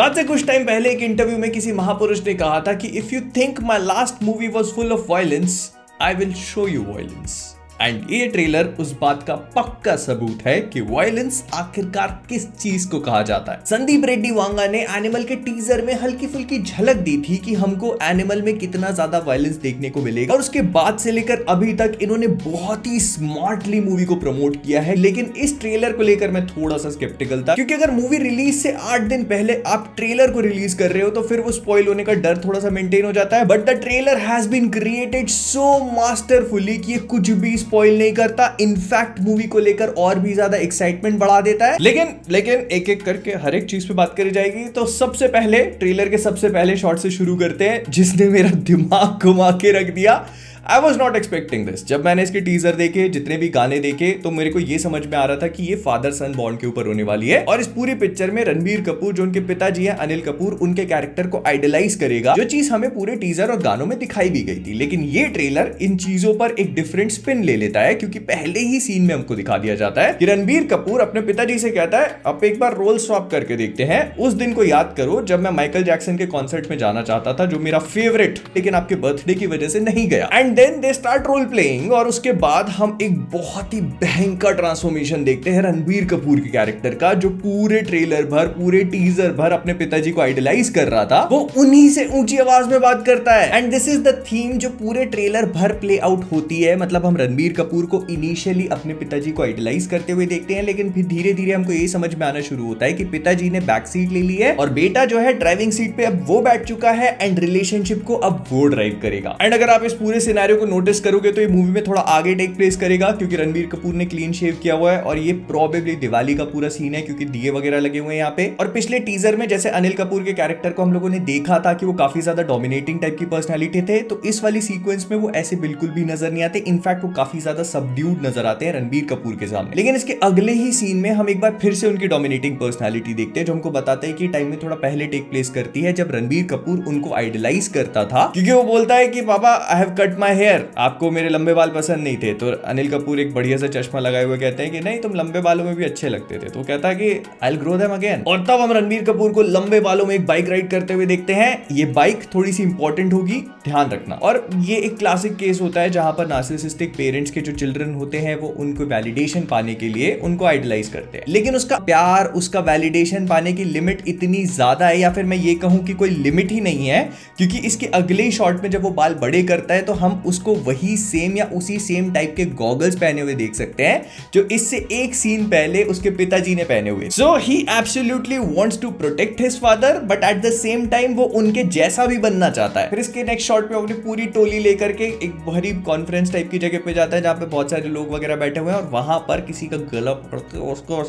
आज से कुछ टाइम पहले एक इंटरव्यू में किसी महापुरुष ने कहा था कि if you think my last movie was full of violence I will show you violence. And ये ट्रेलर उस बात का पक्का सबूत है कि वायलेंस आखिरकार किस चीज को कहा जाता है। संदीप रेड्डी वांगा ने एनिमल के टीजर में हल्की फुल्की झलक दी थी कि हमको एनिमल में कितना ज्यादा वायलेंस देखने को मिलेगा, और उसके बाद से लेकर अभी तक इन्होंने बहुत ही स्मार्टली मूवी को प्रमोट किया है। लेकिन इस ट्रेलर को लेकर मैं थोड़ा सा स्केप्टिकल था, क्योंकि अगर मूवी रिलीज से 8 दिन पहले आप ट्रेलर को रिलीज कर रहे हो तो फिर वो स्पॉइल होने का डर थोड़ा सा मेंटेन हो जाता है। But the trailer has been created so masterfully कि ये कुछ भी स्पॉइल नहीं करता, इनफैक्ट मूवी को लेकर और भी ज्यादा एक्साइटमेंट बढ़ा देता है। लेकिन एक एक करके हर एक चीज पे बात करी जाएगी। तो सबसे पहले ट्रेलर के सबसे पहले शॉट से शुरू करते हैं, जिसने मेरा दिमाग घुमा के रख दिया। I was not expecting this। जब मैंने इसके टीजर देखे, जितने भी गाने देखे, तो मेरे को ये समझ में आ रहा था कि ये फादर सन बॉन्ड के ऊपर होने वाली है, और इस पूरी पिक्चर में रणबीर कपूर जो उनके पिताजी हैं अनिल कपूर, उनके कैरेक्टर को आइडलाइज करेगा, जो चीज हमें पूरे टीजर और गानों में दिखाई भी गई थी। लेकिन ये ट्रेलर इन चीजों पर एक डिफरेंट स्पिन ले लेता है, क्योंकि पहले ही सीन में हमको दिखा दिया जाता है कि रणबीर कपूर अपने पिताजी से कहता है अब एक बार रोल स्वैप करके देखते हैं। उस दिन को याद करो जब मैं माइकल जैक्सन के कॉन्सर्ट में जाना चाहता था, जो मेरा फेवरेट, लेकिन आपके बर्थडे की वजह से नहीं गया। And then they start role playing, और उसके बाद हम एक बहुत ही भयंकर ट्रांसफॉर्मेशन देखते हैं रणबीर कपूर के कैरेक्टर का, जो पूरे ट्रेलर भर, पूरे टीजर भर अपने पिताजी को आइडलाइज कर रहा था, वो उन्हीं से ऊंची आवाज में बात करता है। And this is the theme जो पूरे ट्रेलर भर प्ले आउट होती है। मतलब हम रणबीर कपूर को इनिशियली अपने पिताजी को आइडलाइज करते हुए देखते हैं, लेकिन फिर धीरे धीरे हमको ये समझ में आना शुरू होता है कि पिताजी ने बैक सीट ले ली है और बेटा जो है ड्राइविंग सीट पे अब वो बैठ चुका है, एंड रिलेशनशिप को अब वो ड्राइव करेगा। एंड अगर आप इस पूरे सिनेरियो को नोटिस करोगे तो ये मूवी में थोड़ा आगे टेक प्लेस करेगा, क्योंकि रणबीर कपूर ने क्लीन शेव किया हुआ है, और ये प्रोबेबली दिवाली का पूरा सीन है, क्योंकि दिए वगैरह लगे हुए हैं यहाँ पे। और पिछले टीजर में जैसे अनिल कपूर के कैरेक्टर को हम लोगों ने देखा था कि वो काफी ज्यादा डोमिनेटिंग टाइप की पर्सनैलिटी थे, तो इस वाली सीक्वेंस में वो ऐसे बिल्कुल भी नजर नहीं आते। इनफैक्ट वो काफी ज्यादा सबड्यूड नजर आते हैं रणबीर कपूर के सामने। लेकिन इसके अगले ही सीन में हम एक बार फिर से उनकी डोमिनेटिंग पर्सनैलिटी देखते हैं, जो हमको बताते हैं कि टाइम में थोड़ा पहले टेक प्लेस करती है, जब रणबीर कपूर उनको आइडलाइज करता था, क्योंकि वो बोलता है कि पापा I have cut my hair, आपको मेरे लंबे बाल पसंद नहीं थे। तो अनिल कपूर एक बढ़िया सा चश्मा लगाए हुए कहते हैं कि नहीं, तुम लंबे बालों में भी अच्छे लगते थे। तो कहता है कि I will grow them again. और तब हम रणबीर कपूर को लंबे बालों में एक बाइक राइड करते हुए देखते हैं। ये बाइक थोड़ी सी इंपॉर्टेंट होगी, ध्यान रखना। और ये एक क्लासिक केस होता है जहां पर नार्सिसिस्टिक पेरेंट्स के जो चिल्ड्रन होते हैं वो उनको वैलिडेशन पाने के लिए उनको आइडलाइज करते हैं, लेकिन उसका प्यार, उसका वैलिडेशन पाने की लिमिट इतनी ज्यादा है, या फिर मैं ये कहूं कि कोई लिमिट ही नहीं है, क्योंकि इसके अगले शॉट में जब वो बाल बड़े करता है तो हम उसको वही सेम या उसी सेम टाइप के गॉगल्स पहने हुए देख सकते हैं, जो इससे एक सीन पहले उसके पिताजी ने पहने हुए। So he absolutely wants to protect his father, but at the same time वो उनके जैसा भी बनना चाहता है। फिर इसके नेक्स्ट शॉट पे अपनी पूरी टोली लेकर के एक बड़ी कॉन्फ्रेंस टाइप की जगह पे जाता है, जहां पे बहुत सारे लोग वगैरह बैठे हुए हैं, और वहां पर किसी का गला पड़ता है, उसको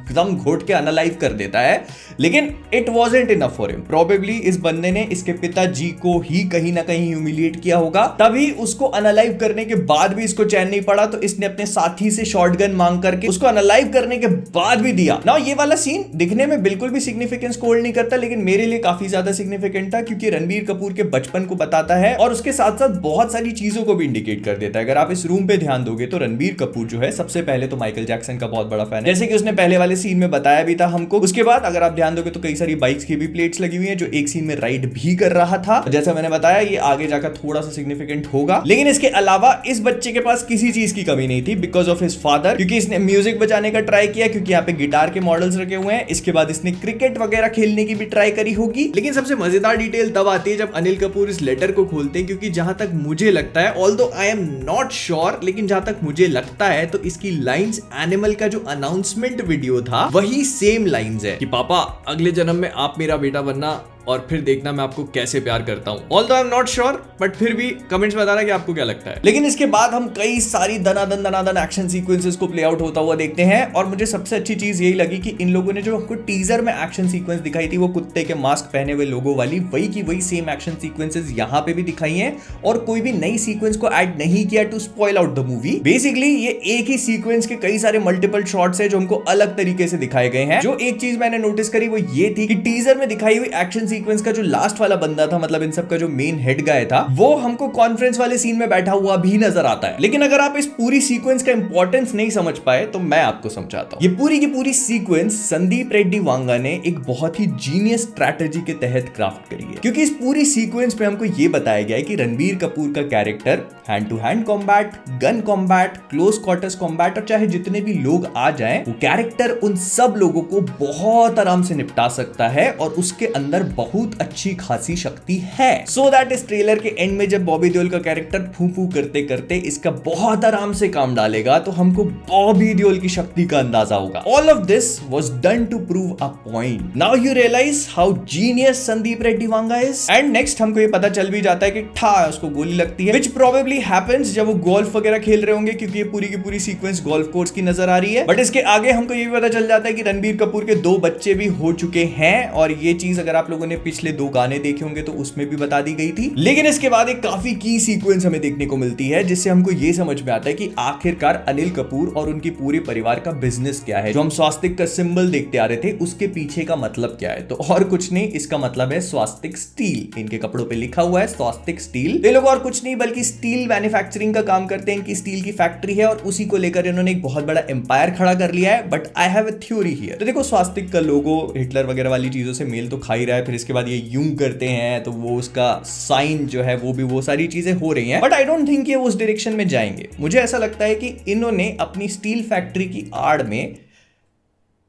एकदम घोट के अनलाइव कर देता है। लेकिन it wasn't enough for him. Probably इस बंदे ने इसके पिताजी को ही कहीं ना कहीं ह्यूमिलिएट किया होगा, तभी उसको अनलाइव करने के बाद भी इसको चैन नहीं पड़ा, तो इसने अपने साथी से शॉटगन मांग करके उसको अनलाइव करने के बाद भी दिया ना। ये वाला सीन दिखने में बिल्कुल भी सिग्निफिकेंस होल्ड नहीं करता, लेकिन मेरे लिए काफी ज्यादा सिग्निफिकेंट था, क्योंकि रणबीर कपूर के बचपन को बताता है और उसके साथ साथ बहुत सारी चीजों को भी इंडिकेट कर देता है। अगर आप इस रूम पे ध्यान दोगे तो रणबीर कपूर जो है सबसे पहले तो माइकल जैक्सन का बहुत बड़ा फैन है, जैसे कि उसने पहले वाले सीन में बताया भी था हमको। उसके बाद अगर आप ध्यान दोगे तो कई सारी बाइक्स की भी प्लेट्स लगी हुई हैं, जो एक सीन में राइड भी कर रहा था। जैसा मैंने बताया ये आगे जाकर थोड़ा सा सिग्निफिकेंट होगा। लेकिन इसके अलावा इस बच्चे के पास किसी चीज की कमी नहीं थी, बिकॉज ऑफ हिज फादर, क्योंकि इसने म्यूजिक बजाने का ट्राई किया, क्योंकि यहाँ पे गिटार के मॉडल्स रखे हुए हैं। इसके बाद इसने क्रिकेट वगैरह खेलने की भी ट्राई करी होगी। लेकिन सबसे मजेदार डिटेल तब आती है जब अनिल कपूर इस लेटर को खोलते हैं, क्योंकि जहां तक मुझे लगता है, although I am not sure, लेकिन जहां तक मुझे लगता है तो इसकी लाइंस एनिमल का जो अनाउंसमेंट वीडियो था वही सेम लाइंस है कि पापा अगले जन्म में आप मेरा बेटा बनना, और फिर देखना मैं आपको कैसे प्यार करता हूं। Although I am not sure, but फिर भी कमेंट्स में बताना कि आपको क्या लगता है। लेकिन इसके बाद हम कई सारी दनादन एक्शन सीक्वेंसेस को प्ले आउट होता हुआ देखते हैं, और मुझे सबसे अच्छी चीज यही लगी कि इन लोगों ने जो हमको टीजर में एक्शन सीक्वेंस दिखाई थी, वो कुत्ते के मास्क पहने हुए लोगों वाली, वही की वही सेम एक्शन सीक्वेंसेस यहाँ पे भी दिखाई हैं, और कोई भी नई सीक्वेंस को ऐड नहीं किया to spoil out the movie. Basically ये एक ही सीक्वेंस के कई सारे मल्टीपल शॉट्स है जो हमको अलग तरीके से दिखाए गए हैं। जो एक चीज मैंने नोटिस करी वो ये थी कि टीजर में दिखाई हुई एक्शन सीक्वेंस का जो लास्ट वाला बंदा था, मतलब इन सब का जो मेन हेड गाय था, वो हमको कॉन्फ्रेंस वाले सीन में बैठा हुआ भी नजर आता है। लेकिन अगर आप इस पूरी सीक्वेंस का इंपॉर्टेंस नहीं समझ पाए तो मैं आपको समझाता हूं। ये पूरी की पूरी सीक्वेंस संदीप रेड्डी वांगा ने एक बहुत ही जीनियस स्ट्रैटेजी के तहत क्राफ्ट करी है, क्योंकि इस पूरी सीक्वेंस में हमको ये बताया गया है कि रणबीर कपूर का character hand to hand combat, gun combat, close quarters combat और चाहे जितने भी लोग आ जाएं, वो कैरेक्टर उन सब लोगों को बहुत आराम से निपटा सकता है और उसके अंदर बहुत अच्छी खासी शक्ति है। सो दैट इस ट्रेलर के एंड में जब बॉबी देओल का कैरेक्टर फू करते करते इसका बहुत आराम से काम डालेगा तो हमको बॉबी देओल की शक्ति का अंदाजा होगा। All of this was done to prove a point. Now you realize how genius Sandeep Reddy Vanga is. And next हमको ये पता चल भी जाता है कि ठा उसको गोली लगती है, व्हिच प्रोबेबली हैपेंस जब वो गोल्फ वगैरह खेल रहे होंगे, क्योंकि ये पूरी की पूरी सीक्वेंस गोल्फ कोर्स की नजर आ रही है। बट इसके आगे हमको ये भी पता चल जाता है कि रणबीर कपूर के 2 बच्चे भी हो चुके हैं, और ये चीज अगर आप लोगों ने पिछले 2 गाने देखे होंगे तो उसमें भी बता दी गई थी। लेकिन इसके बाद एक काफी की सीक्वेंस हमें देखने को मिलती है, जिससे हमको ये समझ में आता है कि आखिरकार अनिल कपूर और उनकी पूरे परिवार का बिजनेस क्या है। जो हम स्वास्तिक का सिंबल देखते आ रहे थे उसके पीछे का मतलब क्या है, तो और कुछ नहीं, इसका मतलब है स्वास्तिक स्टील। इनके कपड़ों पे लिखा हुआ है स्वास्तिक स्टील। ये लोग और कुछ नहीं बल्कि स्टील मैन्युफैक्चरिंग का काम करते हैं, इनकी स्टील की फैक्ट्री है और उसी को लेकर इन्होंने एक बहुत बड़ा एम्पायर खड़ा कर लिया है। But I have a theory here. तो देखो, स्वास्तिक का लोगो हिटलर वगैरह वाली चीजों से मेल तो खा ही रहा है, फिर इसके बाद ये यूं करते हैं तो वो उसका साइन जो है वो भी वो सारी चीजें हो रही हैं, बट आई डोंट थिंक ये उस डायरेक्शन में जाएंगे। मुझे ऐसा लगता है कि इन्होंने अपनी स्टील फैक्ट्री की आड़ में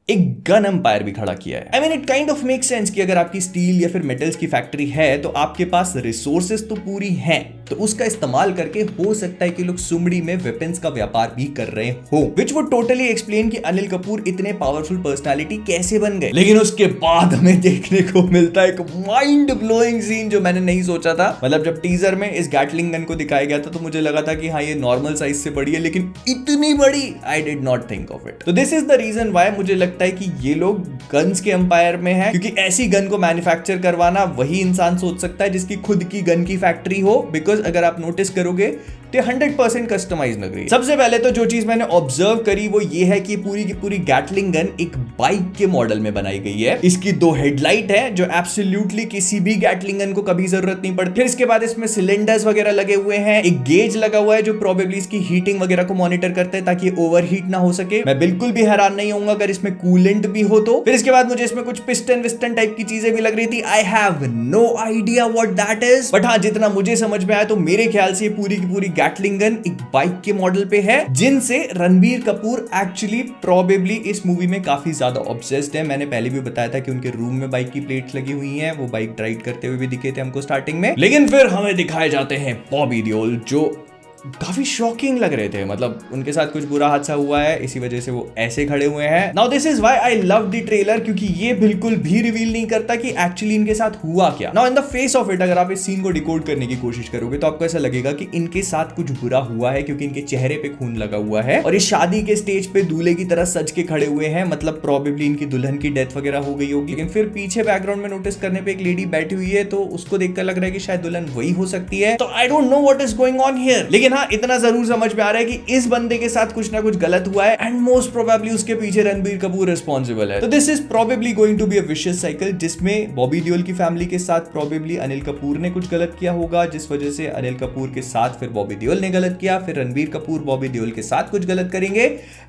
एक गन एम्पायर भी खड़ा किया है। I mean it kind of make sense कि अगर आपकी स्टील या फिर मेटल्स की फैक्ट्री है तो आपके पास रिसोर्सेज तो पूरी हैं, तो उसका इस्तेमाल करके हो सकता है कि लोग सुमड़ी में वेपन्स का व्यापार भी कर रहे हो, विच वुड टोटली एक्सप्लेन कि अनिल कपूर इतने पावरफुल पर्सनालिटी कैसे बन गए। लेकिन उसके बाद हमें देखने को मिलता है एक माइंड ब्लोइंग सीन जो मैंने नहीं सोचा था। मतलब जब टीजर में इस गैटलिंग गन को दिखाया गया था तो मुझे लगा था कि हाँ ये नॉर्मल साइज से बड़ी है, लेकिन इतनी बड़ी I did not think of it. तो this is the reason why मुझे लगता है कि ये लोग गन्स के एम्पायर में हैं, क्योंकि ऐसी गन को मैन्युफैक्चर करवाना वही इंसान सोच सकता है जिसकी खुद की गन की फैक्ट्री हो। बिकॉज अगर आप नोटिस करोगे तो 100% कस्टमाइज लग रही है। सबसे पहले तो जो चीज मैंने ऑब्जर्व करी वो ये है कि पूरी की पूरी गैटलिंग गन एक बाइक के मॉडल में बनाई गई है। इसकी 2 हेडलाइट है जो एब्सोल्युटली किसी भी गैटलिंग गन को कभी जरूरत नहीं पड़ती। फिर इसके बाद इसमें सिलेंडर्स वगैरह लगे हुए हैं, एक गेज लगा हुआ है जो प्रोबेबली इसकी हीटिंग वगैरह को मॉनिटर करता है ताकि ओवरहीट ना हो सके। मैं बिल्कुल भी हैरान नहीं होऊंगा अगर इसमें कूलेंट भी हो तो। फिर इसके बाद मुझे इसमें कुछ पिस्टन विस्टन टाइप की चीजें भी लग रही थी। I have no idea what that is, but हाँ जितना मुझे समझ में आया तो मेरे ख्याल से पूरी की पूरी गैटलिंग गन एक बाइक के मॉडल पे है, जिनसे रणबीर कपूर एक्चुअली प्रोबेबली इस मूवी में काफी ज्यादा ऑब्सेस्ड है। मैंने पहले भी बताया था कि उनके रूम में बाइक की प्लेट्स लगी हुई हैं, वो बाइक ड्राइव करते हुए भी दिखे थे हमको स्टार्टिंग में। लेकिन फिर हमें दिखाए जाते हैं बॉबी देओल जो काफी शॉकिंग लग रहे थे। मतलब उनके साथ कुछ बुरा हादसा हुआ है, इसी वजह से वो ऐसे खड़े हुए हैं। Now this is why I love the trailer, क्योंकि ये बिल्कुल भी रिवील नहीं करता कि एक्चुअली इनके साथ हुआ क्या। Now in the face of it अगर आप इस सीन को डिकोड करने की कोशिश करोगे तो आपको ऐसा लगेगा कि इनके साथ कुछ बुरा हुआ है, क्योंकि इनके चेहरे पे खून लगा हुआ है और इस शादी के स्टेज पे दूल्हे की तरह सज के खड़े हुए हैं। मतलब प्रोबेबली इनकी दुल्हन की डेथ वगैरह हो गई होगी। लेकिन फिर पीछे बैकग्राउंड में नोटिस करने पे एक लेडी बैठी हुई है, तो उसको देखकर लग रहा है कि शायद दुल्हन वही हो सकती है। तो I don't know what is going on here. लेकिन हाँ इतना जरूर समझ में आ रहा है कि इस बंदे के साथ कुछ ना कुछ गलत हुआ है एंड मोस्ट प्रोबेबली उसके पीछे रणबीर कपूर रिस्पॉन्सिबल है। तो this is probably going to be a vicious cycle, जिसमें बॉबी देओल की फैमिली के साथ प्रोबेबली अनिल कपूर ने कुछ गलत किया होगा, जिस वजह से अनिल कपूर के साथ फिर बॉबी देओल ने गलत किया, फिर रणबीर कपूर बॉबी देओल के साथ कुछ गलत करेंगे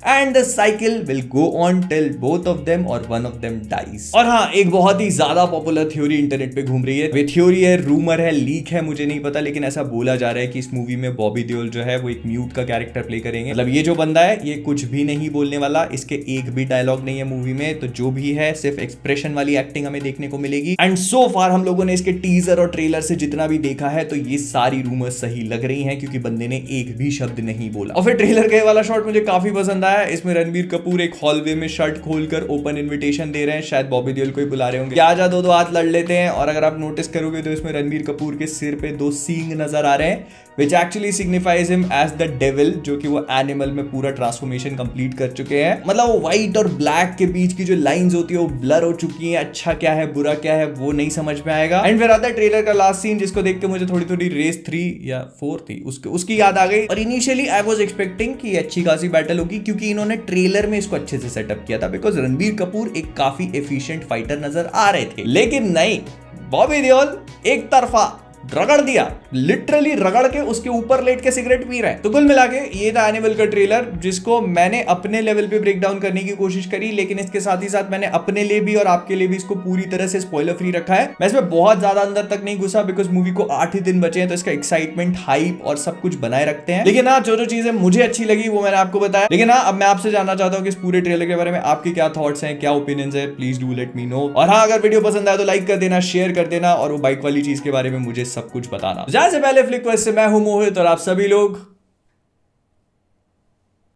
and the cycle will go on till both of them और वन ऑफ देम डाइज। और हाँ एक बहुत ही ज्यादा पॉपुलर थ्योरी इंटरनेट पे घूम रही है। वे थ्योरी है, रूमर है, लीक है, मुझे नहीं पता, लेकिन ऐसा बोला जा रहा है कि इस मूवी में बॉबी देओल जो है वो एक म्यूट का कैरेक्टर प्ले करेंगे। मतलब ये जो बंदा है ये कुछ भी नहीं बोलने वाला, इसके एक भी डायलॉग नहीं है मूवी में, तो जो भी है सिर्फ एक्सप्रेशन वाली एक्टिंग हमें देखने को मिलेगी। एंड सो फार हम लोगों ने इसके टीजर और ट्रेलर से जितना भी देखा है तो ये सारी रूमर्स सही लग रही हैं, क्योंकि बंदे ने एक भी शब्द नहीं बोला। और फिर ट्रेलर का वाला शॉट मुझे काफी पसंद आया। इसमें रणबीर कपूर एक हॉलवे में शर्ट खोलकर ओपन इन्विटेशन दे रहे हैं, शायद बॉबी देओल को ही बुला रहे होंगे, क्या जा दो हाथ लड़ लेते हैं। और अगर आप नोटिस करोगे तो इसमें रणबीर कपूर के सिर पे 2 सींग नजर आ रहे हैं, which actually signifies him as the devil, जो कि वो एनिमल में पूरा ट्रांसफॉर्मेशन कंप्लीट कर चुके हैं। मतलब वो व्हाइट और ब्लैक के बीच की जो लाइंस होती है वो ब्लर हो चुकी हैं, अच्छा क्या है बुरा क्या है वो नहीं समझ में आएगा। एंड फिर आता है ट्रेलर का लास्ट सीन, जिसको देख के मुझे थोड़ी थोड़ी रेस 3 या 4 थी उसकी याद आ गई। और इनिशियली आई वाज एक्सपेक्टिंग कि अच्छी खासी बैटल होगी, क्योंकि इन्होंने ट्रेलर में इसको अच्छे से सेटअप किया था, बिकॉज रणबीर कपूर एक काफी एफिशिएंट फाइटर नजर आ रहे थे। लेकिन नहीं, बॉबी देओल एक तरफा रगड़ दिया, लिटरली रगड़ के उसके ऊपर लेट के सिगरेट पी रहे हैं। तो कुल मिला के ये था एनिमल का ट्रेलर, जिसको मैंने अपने लेवल पे ब्रेक डाउन करने की कोशिश करी, लेकिन इसके साथ ही साथ मैंने अपने लिए भी और आपके लिए भी इसको पूरी तरह से स्पॉइलर फ्री रखा है। मैं इसमें बहुत ज्यादा अंदर तक नहीं घुसा, बिकॉज मूवी को 8 ही दिन बचे हैं, तो इसका एक्साइटमेंट, हाइप और सब कुछ बनाए रखते हैं। लेकिन हाँ, जो चीजें मुझे अच्छी लगी वो मैंने आपको बताया। लेकिन हाँ, अब मैं आपसे जानना चाहता हूँ कि इस पूरे ट्रेलर के बारे में आपके क्या थॉट्स हैं, क्या ओपिनियंस है, please do let me know. और हाँ, अगर वीडियो पसंद आया तो लाइक कर देना, शेयर कर देना, और वो बाइक वाली चीज के बारे में मुझे सब कुछ बताना। जाने से पहले फ्लिक क्वेस्ट से मैं हूं मोहित, और आप सभी लोग